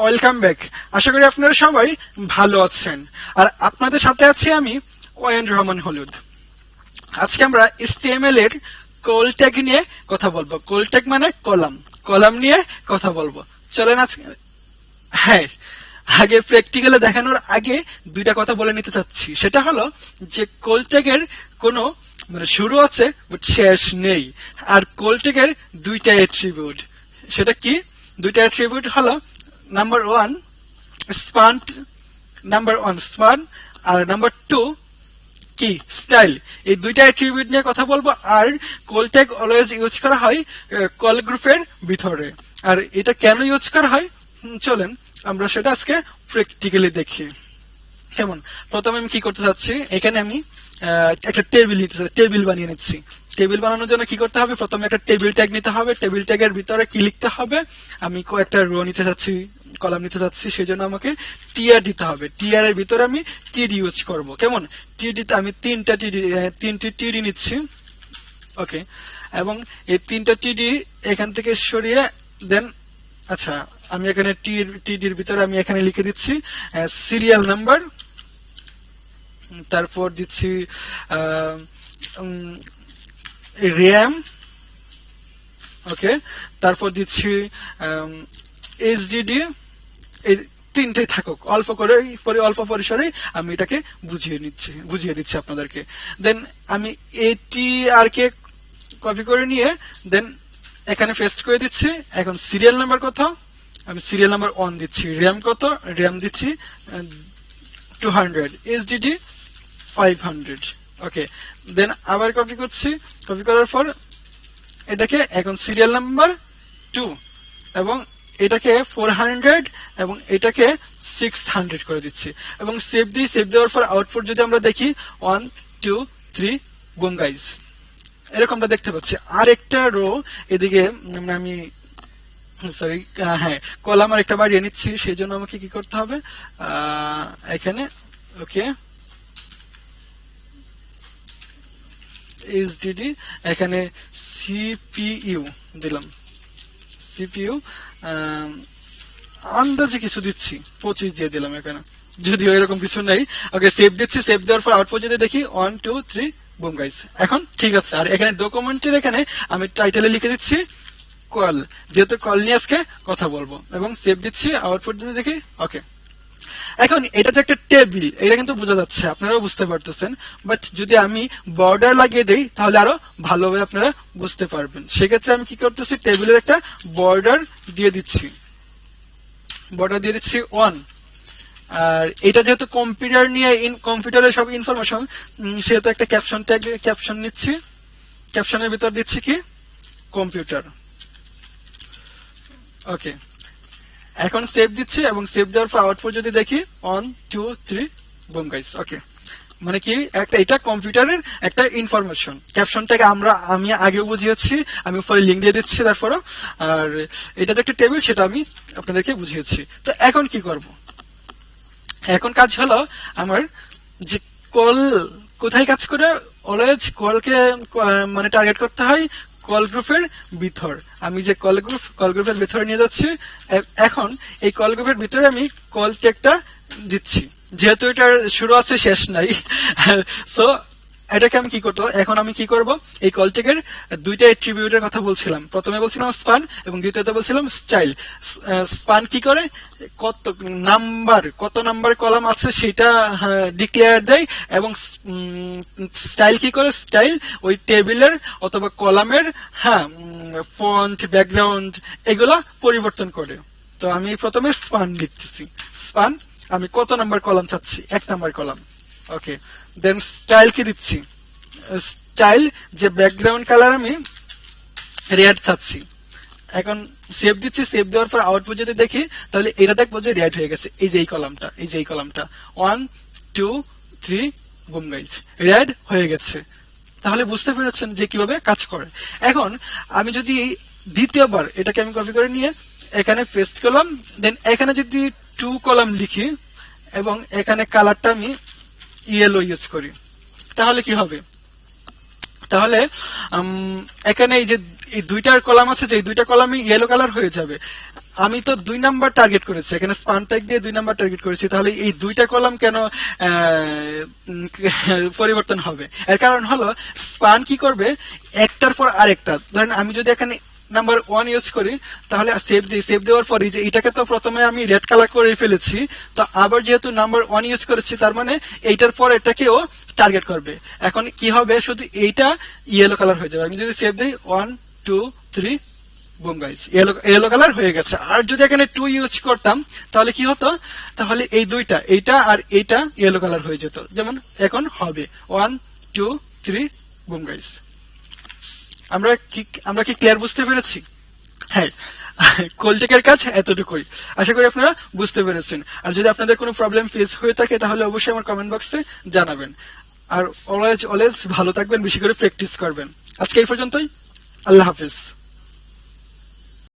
Welcome back. আশা করি আপনারা সবাই ভালো আছেন। আর আপনাদের সাথে আছি আমি অয়ন রহমান হলুদ। আজকে আমরা HTML এর কল ট্যাগ নিয়ে কথা বলবো। কল ট্যাগ মানে কলাম, কলাম নিয়ে কথা বলবো। চলেন আজকে আগে প্র্যাকটিক্যালে দেখানোর আগে দুইটা কথা বলে নিতে চাচ্ছি। সেটা হলো যে কল ট্যাগের কোনো শুরু আছে বাট শেষ নেই। আর কল ট্যাগের দুইটা অ্যাট্রিবিউট। সেটা কি? দুইটা অ্যাট্রিবিউট হলো নাম্বার 1 স্পান, আর নাম্বার 2 কি স্টাইল। এই দুইটা অ্যাট্রিবিউট নিয়ে কথা বলবো। আর কল ট্যাগ অলওয়েজ ইউজ করা হয় কল গ্রুপের ভিতরে। আর এটা কেন ইউজ করা হয় চলেন আমরা সেটা আজকে প্র্যাকটিক্যালি দেখি। যেমন প্রথমে আমি কি করতে চাচ্ছি, এখানে আমি একটা টেবিল বানিয়ে নিচ্ছি। টেবিল বানানোর জন্য কি করতে হবে, প্রথমে একটা টেবিল ট্যাগ নিতে হবে। টেবিল ট্যাগের ভিতরে কি লিখতে হবে, আমি একটা রো নিতে চাচ্ছি, কলাম নিতে চাচ্ছি, সেই জন্য আমাকে টিআর দিতে হবে। টিআর এর ভিতরে আমি টিডি ইউজ করব। কেমন? টিডিতে আমি তিনটি টিডি নিচ্ছি। ওকে, এবং এই তিনটা টিডি এখান থেকে সরিয়ে দেন। আচ্ছা, আমি এখানে টিডির ভিতরে আমি এখানে লিখে দিচ্ছি সিরিয়াল নাম্বার, তারপর দিচ্ছি র্যাম। ওকে, তারপর দিচ্ছি এইচডিডি। এই তিনটেই থাকুক, অল্প পরিসরে আমি এটাকে বুঝিয়ে দিচ্ছি আপনাদেরকে। দেন আমি এটি আর কে কপি করে নিয়ে দেন এখানে পেস্ট করে দিচ্ছি। এখন সিরিয়াল নাম্বার কত, আমি সিরিয়াল নাম্বার 1 দিচ্ছি। র্যাম কত, র্যাম দিচ্ছি 200, এইচডিডি 500। ওকে, দেন আবার কপি করছি। কপি করার পর এটাকে এখন সিরিয়াল নাম্বার 2 এবং এটাকে 400 এবং এটাকে 600 করে দিচ্ছি এবং সেভ দিই। সেভ দেওয়ার পর আউটপুট যদি আমরা দেখি 1 2 3 বুম গাইজ, এরকমটা দেখতে পাচ্ছি। আর একটা রো এদিকে আমি কলাম আর একটা বাড়িয়ে নিচ্ছি। সেই জন্য আমাকে কি করতে হবে এখানে, ওকে, এইচডিডি, এখানে সিপিইউ দিলাম। সিপিইউ আন্দাজে কিছু দিচ্ছি, 25 দিয়ে দিলাম এখানে, যদিও এরকম কিছু নেই। ওকে, সেভ দিচ্ছি। সেভ দেওয়ার পর আউটপুট যদি দেখি 1 2 3 বুম গাইস, এখন ঠিক আছে। আর এখানে ডকুমেন্টের এখানে আমি টাইটেলে লিখে দিচ্ছি কল, যেহেতু কল নিয়ে আজকে কথা বলবো, এবং সেভ দিচ্ছি। আউটপুট যদি দেখি, ওকে। এখন এটা যে একটা টেবিল, এটা কিন্তু বোঝা যাচ্ছে, আপনারাও বুঝতে পারতেছেন। বাট যদি আমি বর্ডার লাগিয়ে দেই তাহলে আরো ভালোভাবে আপনারা বুঝতে পারবেন। সেক্ষেত্রে আমি কি করতেছি, টেবিলের একটা বর্ডার দিয়ে দিচ্ছি। 1। আর এটা যেহেতু কম্পিউটার নিয়ে, কম্পিউটারের সব ইনফরমেশন, সেহেতু একটা ক্যাপশন ট্যাগ, ক্যাপশন নিচ্ছি। ক্যাপশনের ভিতর দিচ্ছি কি কম্পিউটার। ওকে, এখন সেভ দিচ্ছি এবং সেভ দেওয়ার পর আউটপুট যদি দেখি 1 2 3 বুম গাইস। ওকে, মানে কি এটা কম্পিউটারের একটা ইনফরমেশন। ক্যাপশনটাকে আমি আগেও বুঝিয়েছি, আমি উপরে লিঙ্ক দিয়ে দিচ্ছি তারপরও। আর এটা যে একটা টেবিল সেটা আমি আপনাদেরকে বুঝিয়েছি। তো এখন কি করব, এখন কাজ হলো আমার যে কল কোথায় কাজ করে, অলওয়েজ কলকে মানে টার্গেট করতে হয় কল গ্রুপের ভিতর। আমি যে কল গ্রুপের ভিতরে নিয়ে যাচ্ছি। এখন এই কল গ্রুপের ভিতরে আমি কল ট্যাগটা দিচ্ছি, যেহেতু এটার শুরু আছে শেষ নাই। সো এটাকে আমি কি করতে, এখন আমি কি করব, এই কল ট্যাগের দুইটা অ্যাট্রিবিউটের কথা বলছিলাম। প্রথমে বলছিলাম স্পান এবং দ্বিতীয়তে বলছিলাম স্টাইল। স্পান কি করে, কত নাম্বার কলাম আছে সেটা ডিক্লেয়ার দেয়, এবং স্টাইল কি করে, স্টাইল ওই টেবিলের অথবা কলামের ফন্ট, ব্যাকগ্রাউন্ড এগুলা পরিবর্তন করে। তো আমি প্রথমে স্পান লিখতেছি। স্পান, আমি কত নাম্বার কলাম চাচ্ছি, 1 নাম্বার কলাম। ওকে, দেন স্টাইল কি দিচ্ছি, স্টাইল যে ব্যাকগ্রাউন্ড কালার আমি রেড চাচ্ছি। এখন সেভ দিচ্ছি। সেভ দেওয়ার পর আউটপুট যদি দেখি তাহলে এটা দেখবো যে রেড হয়ে গেছে। এই যে এই কলামটা 1 2 3 বুম গাইস, রেড হয়ে গেছে। তাহলে বুঝতে পেরেছেন যে কিভাবে কাজ করে। এখন আমি যদি দ্বিতীয়বার এটাকে আমি কপি করে নিয়ে এখানে পেস্ট করলাম, দেন এখানে যদি 2 কলাম লিখি এবং এখানে কালারটা আমি ইয়েলো ইউজ করি, তাহলে কি হবে, তাহলে এখানে এই যে এই দুইটার কলাম আছে, যে দুইটা কলামই ইয়েলো কালার হয়ে যাবে। আমি তো 2 নাম্বার টার্গেট করেছি, এখানে স্পান ট্যাগ দিয়ে 2 নাম্বার টার্গেট করেছি, তাহলে এই দুইটা কলাম কেন পরিবর্তন হবে? এর কারণ হলো স্পান কি করবে, একটার পর আরেকটা, ধরেন আমি যদি এখানে নাম্বার 1 ইউজ করি, তাহলে সেভ দেওয়ার পরে যে এটাকে তো প্রথমে আমি রেড কালার করে ফেলেছি, তো আবার যেহেতু নাম্বার 1 ইউজ করেছি, তার মানে এইটার পর এটাকেও টার্গেট করবে। এখন কি হবে, শুধু এইটা ইয়েলো কালার হয়ে যাবে। আমি যদি সেভ দিই 1 2 3 বুম গাইস, ইয়েলো কালার হয়ে গেছে। আর যদি এখানে 2 ইউজ করতাম তাহলে কি হতো, তাহলে এই দুইটা, এইটা আর এইটা ইয়েলো কালার হয়ে যেত, যেমন এখন হবে 1 2 3 বুম গাইস। আমরা কি ক্লিয়ার বুঝতে পেরেছি? হ্যাঁ, কোলটেকের কাজ এতটুকুই। আশা করি আপনারা বুঝতে পেরেছেন। আর যদি আপনাদের কোনো প্রবলেম ফেস হয়ে থাকে তাহলে অবশ্যই আমার কমেন্ট বক্সে জানাবেন। আর অলওয়েজ ভালো থাকবেন, বেশি করে প্র্যাকটিস করবেন। আজকে এই পর্যন্তই, আল্লাহ হাফেজ।